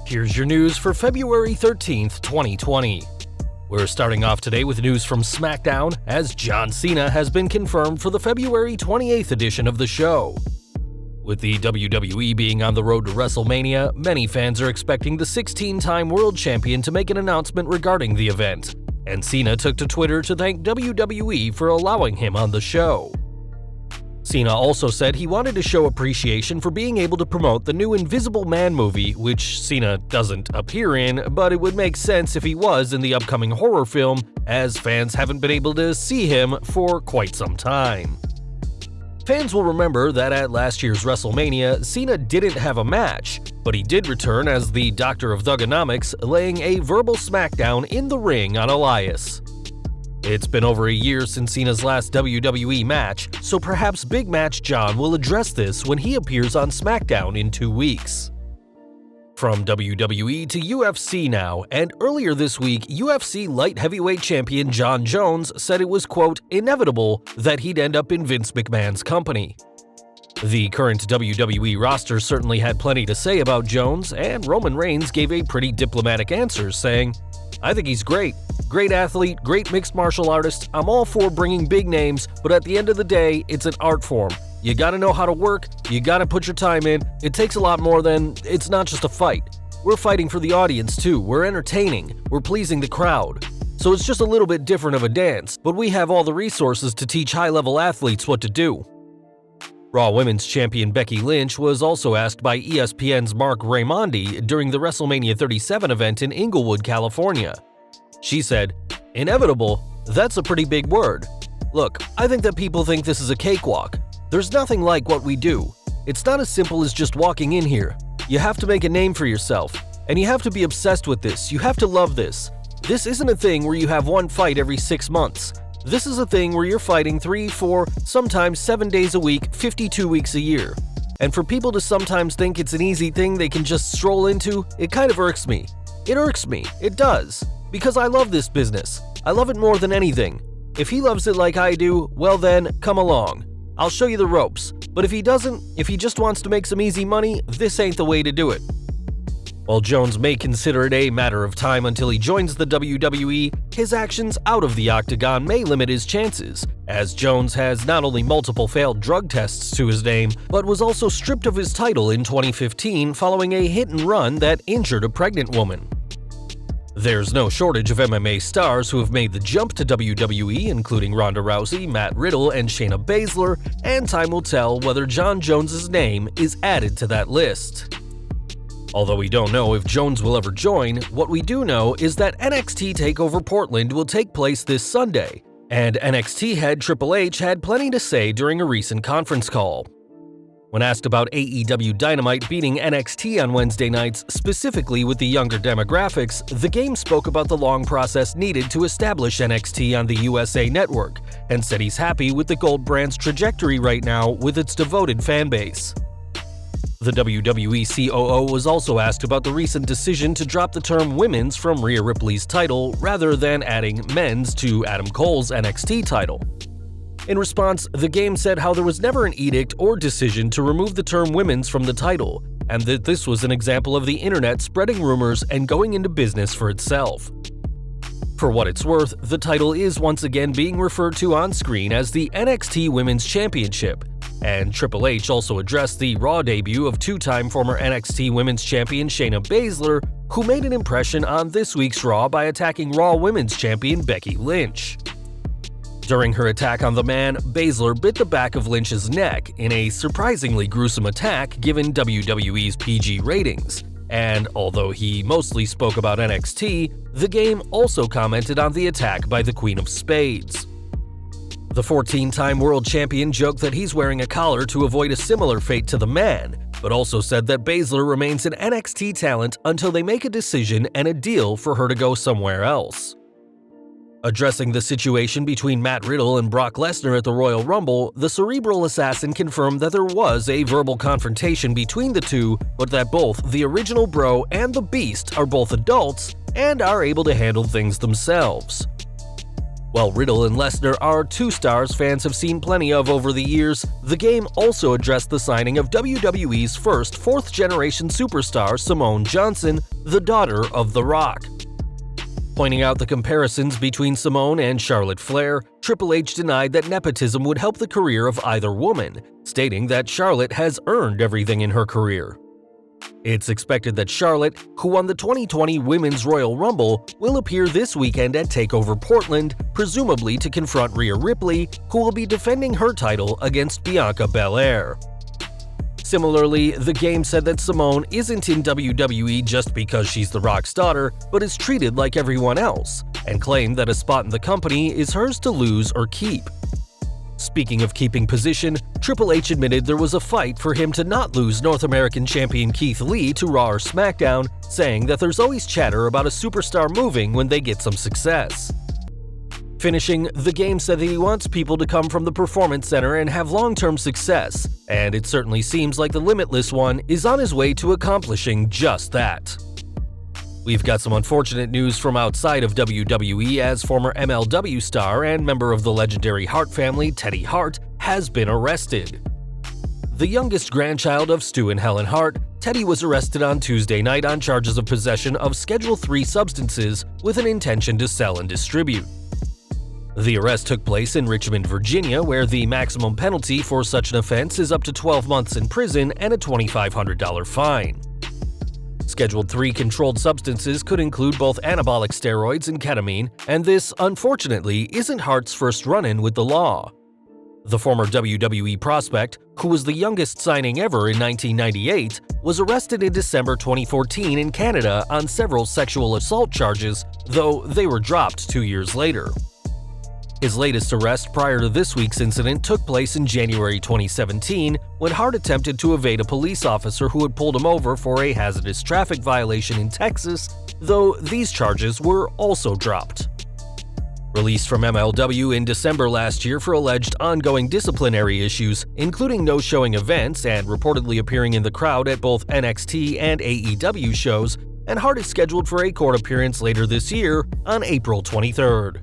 Here's your news for February 13th, 2020. We're starting off today with news from SmackDown, as John Cena has been confirmed for the February 28th edition of the show. With the WWE being on the road to WrestleMania, many fans are expecting the 16-time world champion to make an announcement regarding the event, and Cena took to Twitter to thank WWE for allowing him on the show. Cena also said he wanted to show appreciation for being able to promote the new Invisible Man movie, which Cena doesn't appear in, but it would make sense if he was in the upcoming horror film, as fans haven't been able to see him for quite some time. Fans will remember that at last year's WrestleMania, Cena didn't have a match, but he did return as the Doctor of Thuganomics, laying a verbal smackdown in the ring on Elias. It's been over a year since Cena's last WWE match, so perhaps Big Match John will address this when he appears on SmackDown in 2 weeks. From WWE to UFC now, and earlier this week, UFC light heavyweight champion Jon Jones said it was, quote, inevitable that he'd end up in Vince McMahon's company. The current WWE roster certainly had plenty to say about Jones, and Roman Reigns gave a pretty diplomatic answer, saying, "I think he's great. Great athlete, great mixed martial artist. I'm all for bringing big names, but at the end of the day, it's an art form. You gotta know how to work, you gotta put your time in. It takes a lot more than, it's not just a fight. We're fighting for the audience too, we're entertaining, we're pleasing the crowd. So it's just a little bit different of a dance, but we have all the resources to teach high-level athletes what to do." Raw Women's Champion Becky Lynch was also asked by ESPN's Mark Raimondi during the WrestleMania 37 event in Inglewood, California. She said, "Inevitable? That's a pretty big word. Look, I think that people think this is a cakewalk. There's nothing like what we do. It's not as simple as just walking in here. You have to make a name for yourself, and you have to be obsessed with this. You have to love this. This isn't a thing where you have one fight every 6 months. This is a thing where you're fighting 3, 4, sometimes 7 days a week, 52 weeks a year. And for people to sometimes think it's an easy thing they can just stroll into, it kind of irks me. It irks me, it does. Because I love this business. I love it more than anything. If he loves it like I do, well then, come along. I'll show you the ropes. But if he doesn't, if he just wants to make some easy money, this ain't the way to do it." While Jones may consider it a matter of time until he joins the WWE, his actions out of the octagon may limit his chances, as Jones has not only multiple failed drug tests to his name, but was also stripped of his title in 2015 following a hit-and-run that injured a pregnant woman. There's no shortage of MMA stars who have made the jump to WWE, including Ronda Rousey, Matt Riddle, and Shayna Baszler, and time will tell whether Jon Jones's name is added to that list. Although we don't know if Jones will ever join, what we do know is that NXT TakeOver Portland will take place this Sunday, and NXT head Triple H had plenty to say during a recent conference call. When asked about AEW Dynamite beating NXT on Wednesday nights, specifically with the younger demographics, the game spoke about the long process needed to establish NXT on the USA Network, and said he's happy with the Gold brand's trajectory right now with its devoted fanbase. The WWE COO was also asked about the recent decision to drop the term women's from Rhea Ripley's title rather than adding men's to Adam Cole's NXT title. In response, the game said how there was never an edict or decision to remove the term women's from the title, and that this was an example of the internet spreading rumors and going into business for itself. For what it's worth, the title is once again being referred to on screen as the NXT Women's Championship, and Triple H also addressed the Raw debut of two-time former NXT Women's Champion Shayna Baszler, who made an impression on this week's Raw by attacking Raw Women's Champion Becky Lynch. During her attack on the man, Baszler bit the back of Lynch's neck in a surprisingly gruesome attack given WWE's PG ratings, and although he mostly spoke about NXT, the game also commented on the attack by the Queen of Spades. The 14-time world champion joked that he's wearing a collar to avoid a similar fate to the man, but also said that Baszler remains an NXT talent until they make a decision and a deal for her to go somewhere else. Addressing the situation between Matt Riddle and Brock Lesnar at the Royal Rumble, the Cerebral Assassin confirmed that there was a verbal confrontation between the two, but that both the original Bro and the Beast are both adults and are able to handle things themselves. While Riddle and Lesnar are two stars fans have seen plenty of over the years, the game also addressed the signing of WWE's first fourth-generation superstar Simone Johnson, the daughter of The Rock. Pointing out the comparisons between Simone and Charlotte Flair, Triple H denied that nepotism would help the career of either woman, stating that Charlotte has earned everything in her career. It's expected that Charlotte, who won the 2020 Women's Royal Rumble, will appear this weekend at TakeOver Portland, presumably to confront Rhea Ripley, who will be defending her title against Bianca Belair. Similarly, the game said that Simone isn't in WWE just because she's The Rock's daughter, but is treated like everyone else, and claimed that a spot in the company is hers to lose or keep. Speaking of keeping position, Triple H admitted there was a fight for him to not lose North American champion Keith Lee to Raw or SmackDown, saying that there's always chatter about a superstar moving when they get some success. Finishing, the game said that he wants people to come from the Performance Center and have long-term success, and it certainly seems like the Limitless One is on his way to accomplishing just that. We've got some unfortunate news from outside of WWE, as former MLW star and member of the legendary Hart family, Teddy Hart, has been arrested. The youngest grandchild of Stu and Helen Hart, Teddy was arrested on Tuesday night on charges of possession of Schedule III substances with an intention to sell and distribute. The arrest took place in Richmond, Virginia, where the maximum penalty for such an offense is up to 12 months in prison and a $2,500 fine. Schedule III controlled substances could include both anabolic steroids and ketamine, and this, unfortunately, isn't Hart's first run-in with the law. The former WWE prospect, who was the youngest signing ever in 1998, was arrested in December 2014 in Canada on several sexual assault charges, though they were dropped 2 years later. His latest arrest prior to this week's incident took place in January 2017 when Hart attempted to evade a police officer who had pulled him over for a hazardous traffic violation in Texas, though these charges were also dropped. Released from MLW in December last year for alleged ongoing disciplinary issues, including no-showing events and reportedly appearing in the crowd at both NXT and AEW shows, and Hart is scheduled for a court appearance later this year on April 23rd.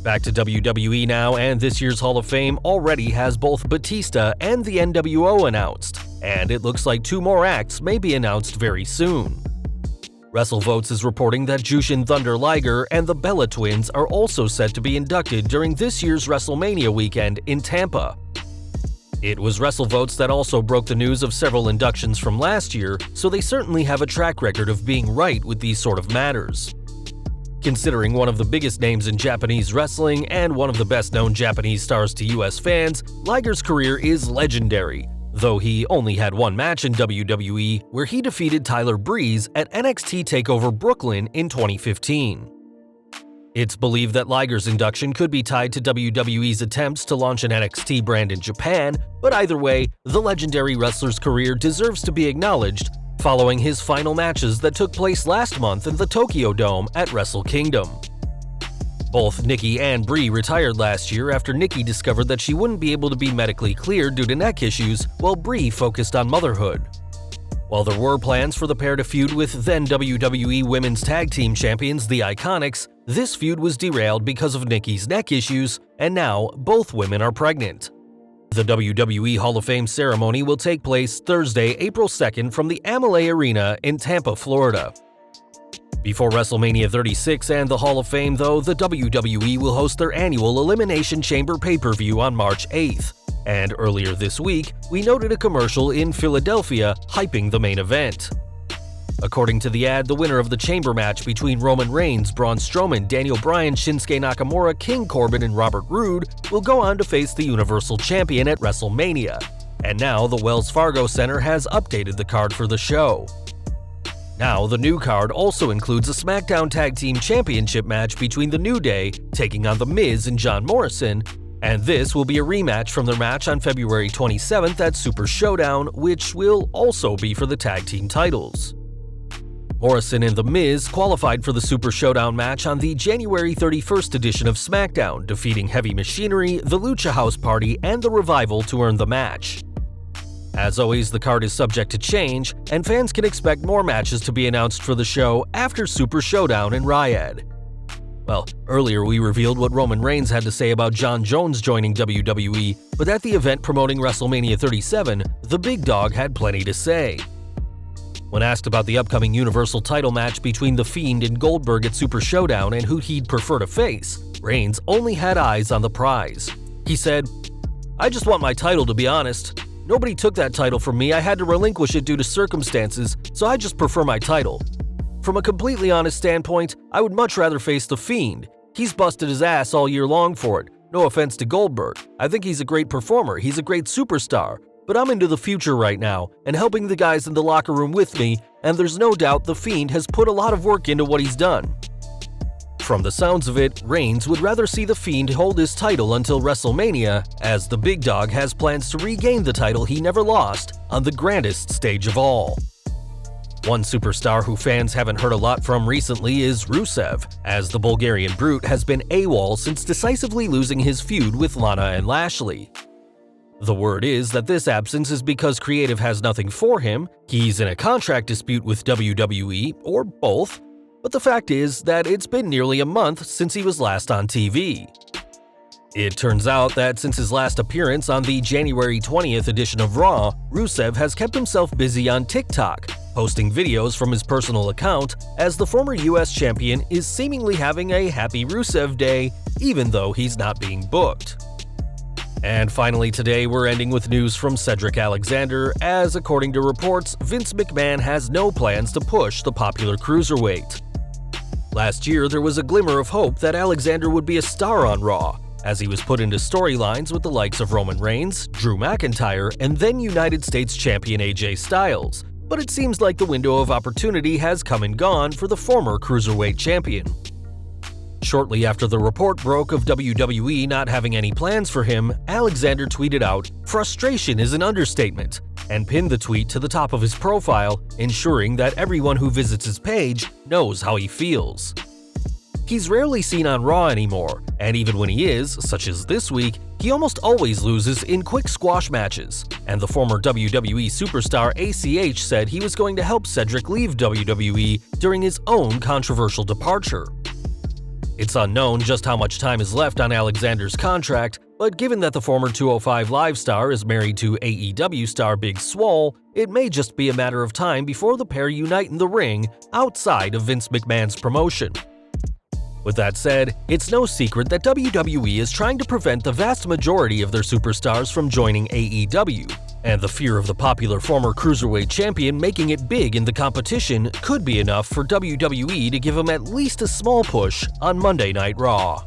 Back to WWE now, and this year's Hall of Fame already has both Batista and the NWO announced, and it looks like 2 more acts may be announced very soon. WrestleVotes is reporting that Jushin Thunder Liger and the Bella Twins are also set to be inducted during this year's WrestleMania weekend in Tampa. It was WrestleVotes that also broke the news of several inductions from last year, so they certainly have a track record of being right with these sort of matters. Considering one of the biggest names in Japanese wrestling and one of the best-known Japanese stars to US fans, Liger's career is legendary, though he only had one match in WWE where he defeated Tyler Breeze at NXT TakeOver Brooklyn in 2015. It's believed that Liger's induction could be tied to WWE's attempts to launch an NXT brand in Japan, but either way, the legendary wrestler's career deserves to be acknowledged following his final matches that took place last month in the Tokyo Dome at Wrestle Kingdom. Both Nikki and Brie retired last year after Nikki discovered that she wouldn't be able to be medically cleared due to neck issues, while Brie focused on motherhood. While there were plans for the pair to feud with then WWE Women's Tag Team Champions, the Iconics, this feud was derailed because of Nikki's neck issues, and now both women are pregnant. The WWE Hall of Fame ceremony will take place Thursday, April 2nd from the Amalie Arena in Tampa, Florida. Before WrestleMania 36 and the Hall of Fame, though, the WWE will host their annual Elimination Chamber pay-per-view on March 8th. And earlier this week, we noted a commercial in Philadelphia hyping the main event. According to the ad, the winner of the Chamber match between Roman Reigns, Braun Strowman, Daniel Bryan, Shinsuke Nakamura, King Corbin, and Robert Roode will go on to face the Universal Champion at WrestleMania. And now the Wells Fargo Center has updated the card for the show. Now, the new card also includes a SmackDown Tag Team Championship match between The New Day taking on The Miz and John Morrison, and this will be a rematch from their match on February 27th at Super Showdown, which will also be for the tag team titles. Morrison and The Miz qualified for the Super Showdown match on the January 31st edition of SmackDown, defeating Heavy Machinery, the Lucha House Party, and The Revival to earn the match. As always, the card is subject to change, and fans can expect more matches to be announced for the show after Super Showdown in Riyadh. Well, earlier we revealed what Roman Reigns had to say about Jon Jones joining WWE, but at the event promoting WrestleMania 37, the big dog had plenty to say. When asked about the upcoming Universal title match between The Fiend and Goldberg at Super Showdown and who he'd prefer to face, Reigns only had eyes on the prize. He said, "I just want my title, to be honest. Nobody took that title from me, I had to relinquish it due to circumstances, so I just prefer my title. From a completely honest standpoint, I would much rather face The Fiend. He's busted his ass all year long for it. No offense to Goldberg. I think he's a great performer, he's a great superstar. But I'm into the future right now, and helping the guys in the locker room with me, and there's no doubt The Fiend has put a lot of work into what he's done." From the sounds of it, Reigns would rather see The Fiend hold his title until WrestleMania, as the big dog has plans to regain the title he never lost on the grandest stage of all. One superstar who fans haven't heard a lot from recently is Rusev, as the Bulgarian Brute has been AWOL since decisively losing his feud with Lana and Lashley. The word is that this absence is because creative has nothing for him, he's in a contract dispute with WWE, or both, but the fact is that it's been nearly a month since he was last on TV. It turns out that since his last appearance on the January 20th edition of Raw, Rusev has kept himself busy on TikTok, posting videos from his personal account as the former US champion is seemingly having a happy Rusev day, even though he's not being booked. And finally today, we're ending with news from Cedric Alexander, as according to reports, Vince McMahon has no plans to push the popular cruiserweight. Last year, there was a glimmer of hope that Alexander would be a star on Raw, as he was put into storylines with the likes of Roman Reigns, Drew McIntyre, and then United States champion AJ Styles, but it seems like the window of opportunity has come and gone for the former cruiserweight champion. Shortly after the report broke of WWE not having any plans for him, Alexander tweeted out, "Frustration is an understatement," and pinned the tweet to the top of his profile, ensuring that everyone who visits his page knows how he feels. He's rarely seen on Raw anymore, and even when he is, such as this week, he almost always loses in quick squash matches, and the former WWE superstar ACH said he was going to help Cedric leave WWE during his own controversial departure. It's unknown just how much time is left on Alexander's contract, but given that the former 205 Live star is married to AEW star Big Swole, it may just be a matter of time before the pair unite in the ring outside of Vince McMahon's promotion. With that said, it's no secret that WWE is trying to prevent the vast majority of their superstars from joining AEW, and the fear of the popular former cruiserweight champion making it big in the competition could be enough for WWE to give him at least a small push on Monday Night Raw.